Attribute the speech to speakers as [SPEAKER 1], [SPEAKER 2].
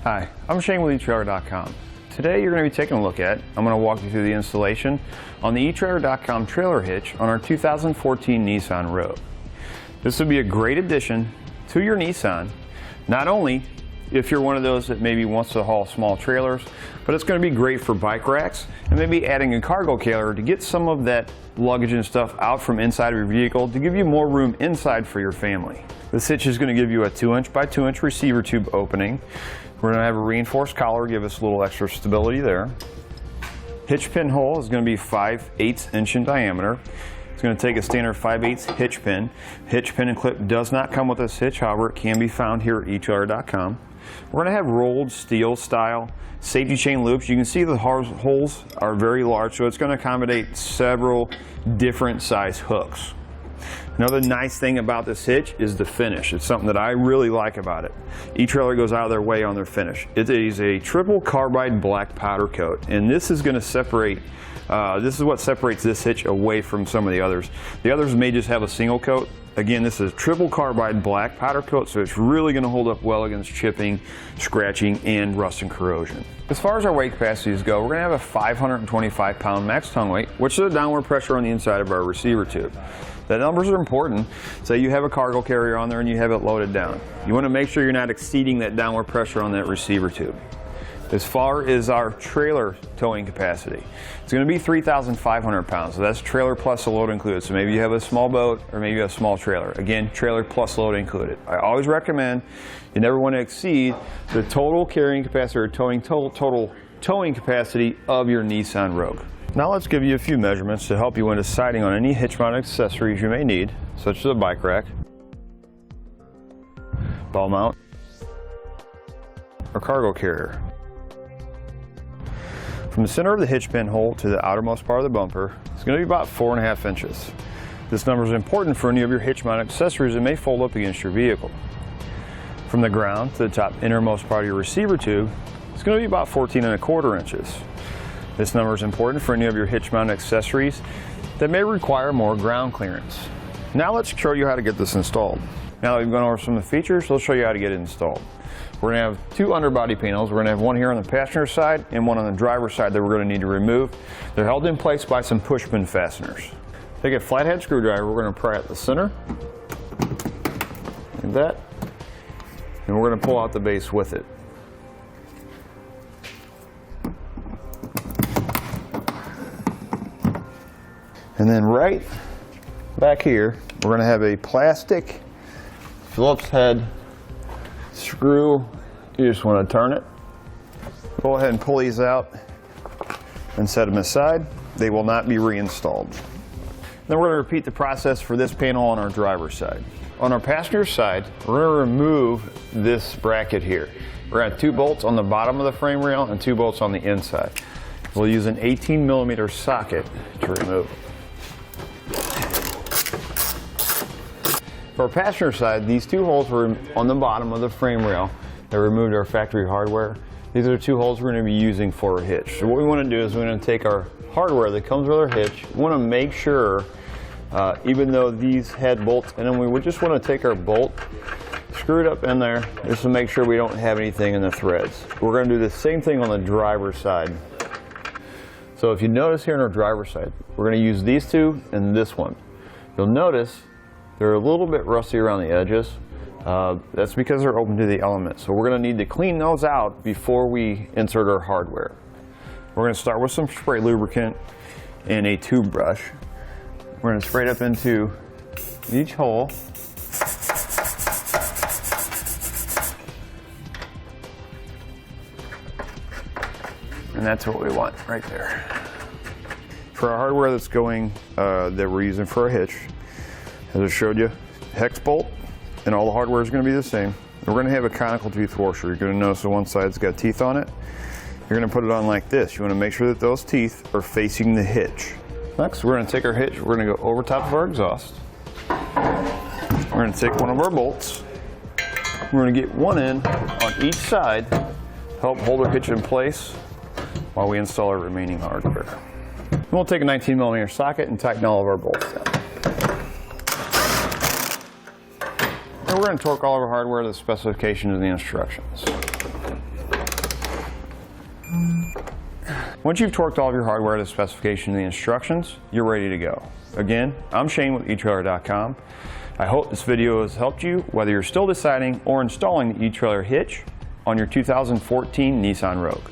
[SPEAKER 1] Hi, I'm Shane with etrailer.com. Today you're going to be taking a look at, I'm going to walk you through the installation on the etrailer.com trailer hitch on our 2014 Nissan Rogue. This would be a great addition to your Nissan, not only if you're one of those that maybe wants to haul small trailers, but it's going to be great for bike racks and maybe adding a cargo carrier to get some of that luggage and stuff out from inside of your vehicle to give you more room inside for your family. This hitch is going to give you a 2" by 2" receiver tube opening. We're going to have a reinforced collar, give us a little extra stability there. Hitch pin hole is going to be 5/8 inch in diameter. It's going to take a standard 5/8 hitch pin. Hitch pin and clip does not come with this hitch, however, it can be found here at etrailer.com. We're going to have rolled steel style safety chain loops. You can see the holes are very large, so it's going to accommodate several different size hooks. Another nice thing about this hitch is the finish. It's something that I really like about it. eTrailer goes out of their way on their finish. It is a triple carbide black powder coat, and this is going to separate, this is what separates this hitch away from some of the others. The others may just have a single coat. Again, this is triple carbide black powder coat, so it's really going to hold up well against chipping, scratching, and rust and corrosion. As far as our weight capacities go, we're going to have a 525-pound max tongue weight, which is the downward pressure on the inside of our receiver tube. The numbers are important. Say you have a cargo carrier on there and you have it loaded down. You want to make sure you're not exceeding that downward pressure on that receiver tube. As far as our trailer towing capacity, it's going to be 3,500 pounds. So that's trailer plus a load included. So maybe you have a small boat or maybe a small trailer. Again, trailer plus load included. I always recommend you never want to exceed the total carrying capacity or total towing capacity of your Nissan Rogue. Now let's give you a few measurements to help you when deciding on any hitch mount accessories you may need, such as a bike rack, ball mount, or cargo carrier. From the center of the hitch pin hole to the outermost part of the bumper, it's going to be about 4.5 inches. This number is important for any of your hitch mount accessories that may fold up against your vehicle. From the ground to the top innermost part of your receiver tube, it's going to be about 14.25 inches. This number is important for any of your hitch mount accessories that may require more ground clearance. Now let's show you how to get this installed. Now that we've gone over some of the features, let's show you how to get it installed. We're going to have two underbody panels. We're going to have one here on the passenger side and one on the driver's side that we're going to need to remove. They're held in place by some push pin fasteners. Take a flathead screwdriver, we're going to pry at the center, like that, and we're going to pull out the base with it. And then right back here, we're going to have a plastic Phillips head screw. You just want to turn it. Go ahead and pull these out and set them aside. They will not be reinstalled. Then we're going to repeat the process for this panel on our driver's side. On our passenger side, we're going to remove this bracket here. We're going to have 2 bolts on the bottom of the frame rail and 2 bolts on the inside. We'll use an 18mm socket to remove. For our passenger side, these 2 holes were on the bottom of the frame rail that removed our factory hardware. These are the 2 holes we're going to be using for our hitch. So what we want to do is we're going to take our hardware that comes with our hitch. We want to make sure, even though these had bolts in them, we would just want to take our bolt, screw it up in there, just to make sure we don't have anything in the threads. We're going to do the same thing on the driver's side. So if you notice here on our driver's side, we're going to use these 2 and this one. You'll notice they're a little bit rusty around the edges. That's because they're open to the elements. So we're going to need to clean those out before we insert our hardware. We're going to start with some spray lubricant and a tube brush. We're going to spray it up into each hole. And that's what we want right there. For our hardware that's going, that we're using for our hitch, as I showed you, hex bolt, and all the hardware is going to be the same. We're going to have a conical tooth washer. You're going to notice that one side's got teeth on it. You're going to put it on like this. You want to make sure that those teeth are facing the hitch. Next, we're going to take our hitch, we're going to go over top of our exhaust. We're going to take one of our bolts. We're going to get one in on each side to help hold our hitch in place while we install our remaining hardware. And we'll take a 19mm socket and tighten all of our bolts down. And we're going to torque all of our hardware to the specifications of the instructions. Once you've torqued all of your hardware to the specification and the instructions, you're ready to go. Again, I'm Shane with etrailer.com. I hope this video has helped you, whether you're still deciding or installing the eTrailer hitch on your 2014 Nissan Rogue.